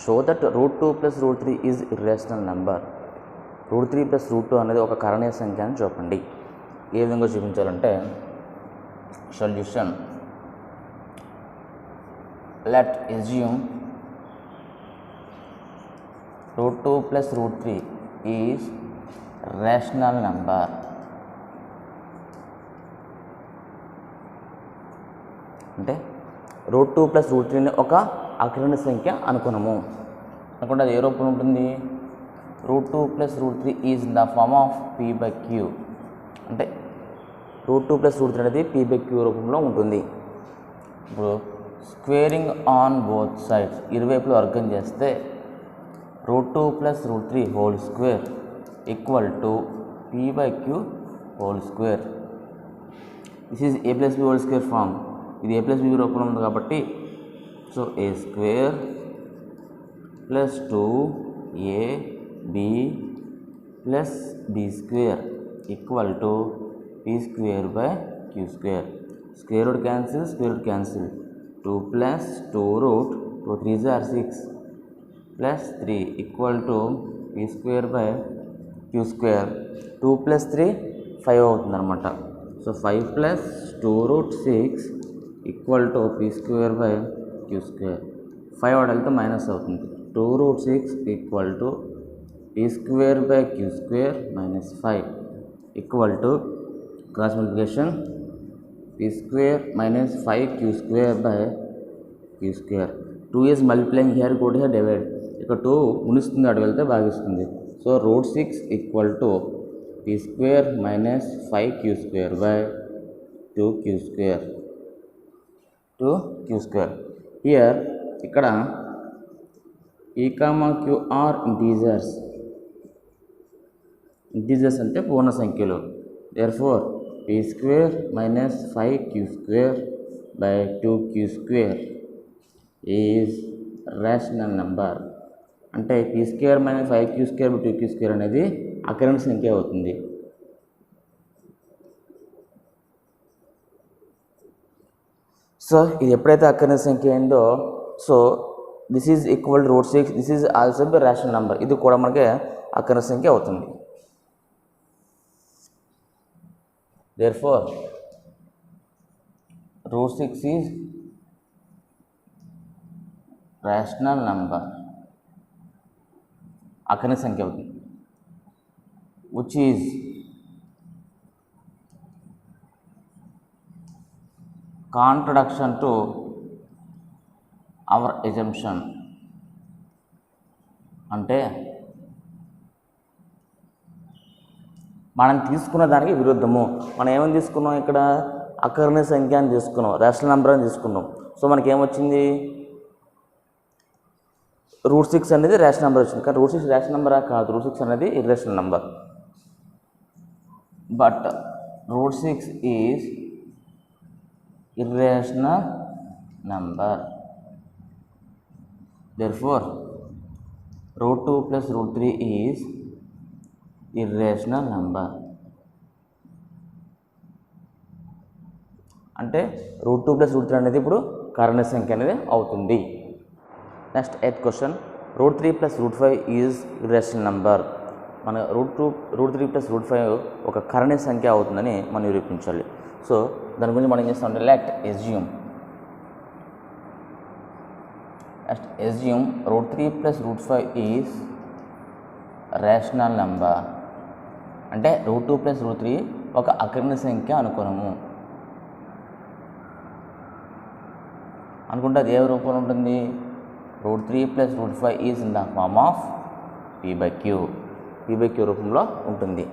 Show that √2 + √3 is irrational number. √3 + √2 అనేది ఒక కారణీయ సంఖ్య అని చూపండి. ఏ విధంగా చూపించాలంటే solution let assume √2 + √3 is rational number. అంటే √2 + √3ని ఒక అకరణీయ సంఖ్య అనుకున్నాము అనుకుంటే అది ఏ రూపంలో ఉంటుంది? √2 + √3 is in the form of p/q. అంటే √2 + √3 అనేది p/q రూపంలో ఉంటుంది. ఇప్పుడు స్క్వేరింగ్ ఆన్ బోత్ సైడ్స్, ఇరువైపులు వర్గం చేస్తే √2 + √3 whole square equal to p/q whole square. This is a + b whole square form. ఇది a + b రూపంలో ఉంది కాబట్టి so a square plus 2ab plus b square equal to p²/q². Square root cancel, square root cancel. 2 + 2√2 3s are 6 plus 3 equal to p²/q². 2 + 3 5 అవుతుంది అనమాట. So 5 + 2√6 equal to p²/q². 5 అడిగితే minus అవుతుంది. 2√6 equal to p²/q² - 5 equal to cross multiplication p² - 5q²/q². 2 is multiplying here, go to here, divide. ఇక్కడ 2 గుణిస్తుంది, అటు వెళ్తే భాగిస్తుంది. So √6 equal to p² - 5q²/2q². Here ఇక్కడ p, q are integers. Integers అంటే పూర్ణ సంఖ్యలు. Therefore p² - 5q²/2q² is rational number. అంటే p² - 5q²/2q² అనేది అకరణీయ సంఖ్య అవుతుంది. సో ఇది ఎప్పుడైతే అకరణీయ సంఖ్య అయిందో so this is equal to √6. This is also be rational number. ఇది కూడా మనకి అకరణీయ సంఖ్య అవుతుంది. దేర్ఫోర్ √6 ఈజ్ రేషనల్ నెంబర్, అకరణీయ సంఖ్య అవుతుంది. Which is contradiction to our assumption. అంటే మనం తీసుకున్న దానికి విరుద్ధము. మనం ఏమని తీసుకున్నాం? ఇక్కడ అకరణీయ సంఖ్య అని తీసుకున్నాం, రేషనల్ నెంబర్ అని తీసుకున్నాం. సో మనకి ఏమొచ్చింది? √6 అనేది రేషనల్ నెంబర్ వచ్చింది. కానీ √6 రేషనల్ నెంబరా? కాదు. √6 అనేది irrational number. But √6 is irrational number. Therefore √2 + √3 is irrational number. అంటే √2 + √3 అనేది ఇప్పుడు కారణీయ సంఖ్య అనేది అవుతుంది. Next 8th question, √3 + √5 is irrational number. మన √3 + √5 ఒక కారణీయ సంఖ్య అవుతుందని మనం నిరూపించాలి. సో దాని గురించి మనం ఏం చేస్తామంటే let assume √3 + √5 is rational number. అంటే √2 + √3 ఒక అకరణీయ సంఖ్య అనుకున్నాము. అనుకుంటే అది ఏ రూపంలో ఉంటుంది? √3 + √5 is in the form of p/q రూపంలో ఉంటుంది.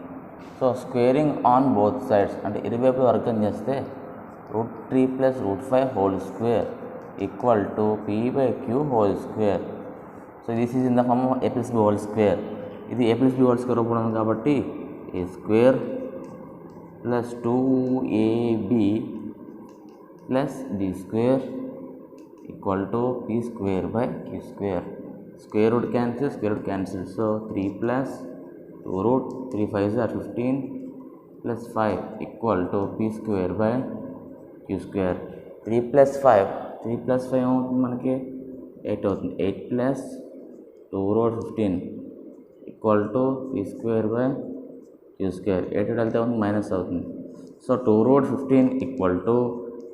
So squaring on both sides అంటే ఇరువైపులు వర్గం చేస్తే √3 + √5 whole square equal to p/q whole square. So this is in the form of a + b whole square. ఇది a + b హోల్ స్క్వేర్ రూపంలో ఉంది కాబట్టి a² + 2ab + b² equal to p²/q². Square root cancel. So 3 + 2√3 5s are 15 + 5 equal to p²/q². 3 + 5 ఏమవుతుంది మనకి? 8 అవుతుంది. 8 + 2 root 15 equal to p square by q square. 8 వెళ్తే minus అవుతుంది. So 2 root 15 equal to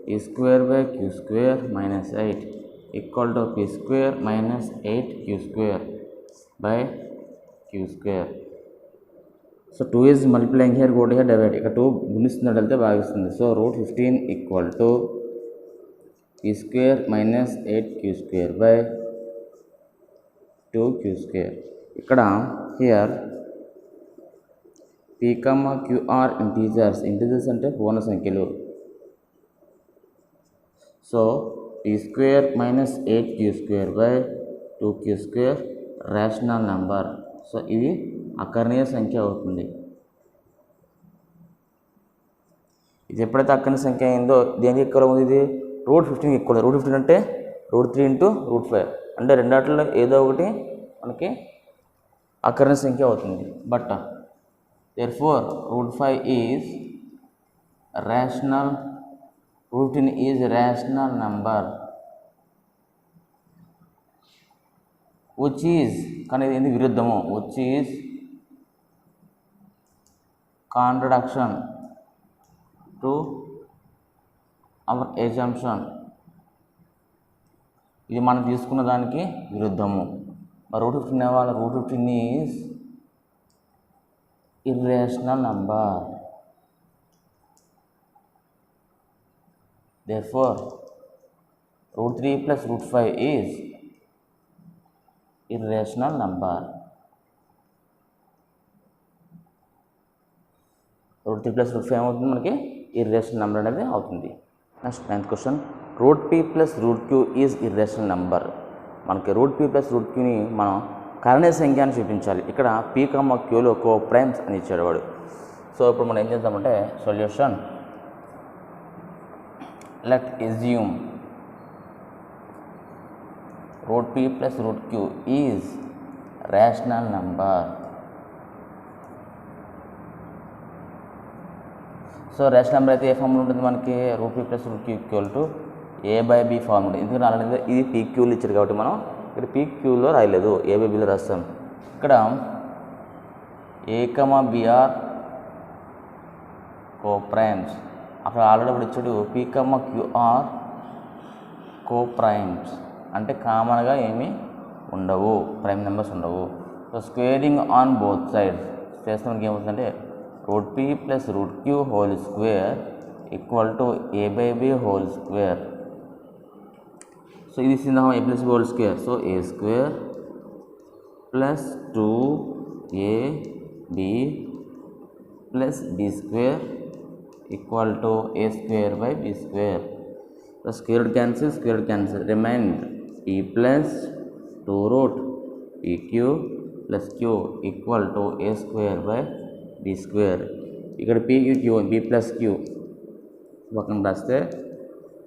p square by q square minus 8 equal to p square minus 8 q square by q square. So 2 is multiplying here, go to here, divide. ఇక్కడ 2 గుణిస్తున్నట్టు వెళ్తే భాగిస్తుంది. So root 15 equal to p square minus 8q square by 2q square. ఇక్కడ here p, q are integers. Integers అంటే పూర్ణ సంఖ్యలు. So p square minus 8q square by 2q square rational number. So ఇది అకర్ణీయ సంఖ్య అవుతుంది. ఇది ఎప్పుడైతే అకర్ణీయ సంఖ్య అయిందో దేనికి ఈక్వల్ ఉంది? ఇది రూట్ 15 ఈక్వల్. రూట్ 15 అంటే రూట్ 3 ఇంటూ రూట్ 5 అంటే రెండాటిలో ఏదో ఒకటి మనకి అకర్ణీయ సంఖ్య అవుతుంది. But therefore root 5 is rational, root 15 is rational number which is కానీ ఇది విరుద్ధము, which is contradiction to our assumption. ఇది మనం తీసుకున్న దానికి విరుద్ధము. మరి రూట్ 15 అవ్వాలి. Root 15 is irrational number. Therefore root 3 plus root 5 is irrational number. root 3 plus root 5 అవుతుంది మనకి irrational number అనేది అవుతుంది. Next 9th question, root p plus root q is irrational number. మనకి root p plus root q ని మనం కర్ణీయ సంఖ్య అని చూపించాలి. ఇక్కడ p, qలో కో ప్రైమ్స్ అని ఇచ్చాడు వాడు. సో ఇప్పుడు మనం ఏం చేద్దామంటే solution, let assume root p plus root q is rational number. So rational number అయితే ఏ ఫార్ములా ఉంటుంది మనకి? root p plus root q equal to a/b form ఉంటుంది. ఎందుకంటే ఆల్రెడీ ఇది pqలు ఇచ్చారు కాబట్టి మనం ఇక్కడ pqలో రాయలేదు, a/bలో రాస్తాం. ఇక్కడ a, b are coprimes. అక్కడ ఆల్రెడీ ఇప్పుడు ఇచ్చాడు p, q are coprimes అంటే కామన్గా ఏమీ ఉండవు, ప్రైమ్ నెంబర్స్ ఉండవు. So squaring on both sides చేస్తే మనకి ఏమవుతుందంటే root p plus root q whole square equal to a/b whole square. So this is now a plus b whole square. So a square plus 2ab plus b square equal to a square by b square. The square root cancel, remain p plus 2 root pq plus q equal to a square by b square. ఇక్కడ pq q b plus q పక్కన రాస్తే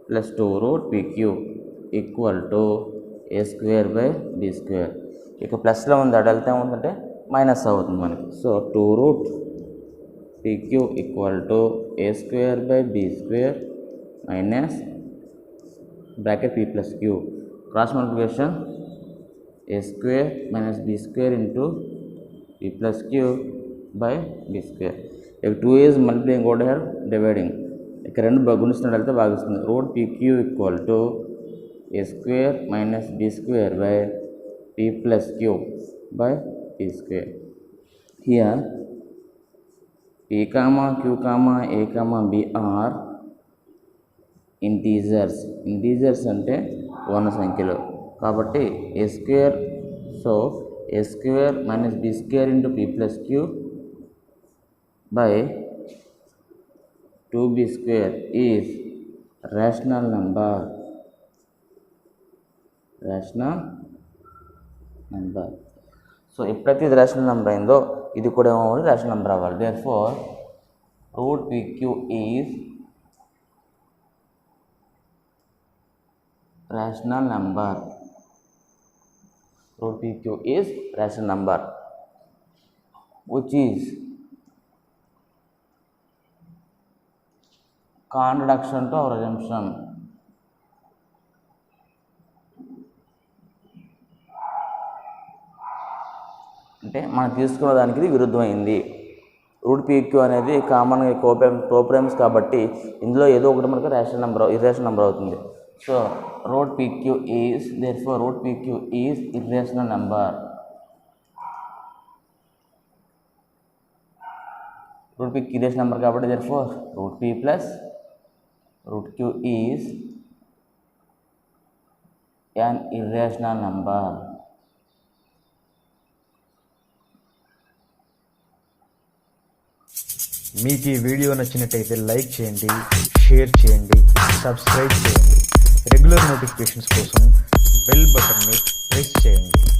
plus 2 root pq equal to a square by b square. ఇక ప్లస్లో ఉంది, అటు వెళ్తే ఏమవుతుందంటే minus అవుతుంది మనకి. So 2 root pq equal to a square by b square minus bracket p plus q. Cross multiplication a square minus b square into p plus q by b square. ఇక 2 is multiplying, go here dividing. ఇక రెండు గుణిస్తున్నట్టు వెళ్తే భాగిస్తుంది. root pq equal to a square minus b square by p plus q by p square. Here p, q, a, b are integers. Integers అంటే పూర్ణ సంఖ్యలు కాబట్టి a square, so a square minus b square into p plus q by 2b square is rational number. So ఎప్పుడైతే ఇది rational number అయిందో ఇది కూడా ఏమో రేషనల్ నెంబర్ అవ్వాలి. Therefore root pq is rational number. Root pq is rational number which is contradiction to our assumption. అంటే మనం తీసుకున్న దానికి ఇది విరుద్ధమైంది. రూట్ PQ అనేది కామన్గా కోప్రైమ్స్ కాబట్టి ఇందులో ఏదో ఒకటి మనకు ఇర్రేషనల్ నెంబర్ అవుతుంది. So root PQ is therefore root PQ is irrational number. Root PQ irrational number కాబట్టి therefore root P plus root Q is an irrational number. మీకు ఈ వీడియో నచ్చినట్టయితే లైక్ చేయండి, షేర్ చేయండి, సబ్స్క్రైబ్ చేయండి. రెగ్యులర్ నోటిఫికేషన్స్ కోసం bell బటన్ని press చేయండి.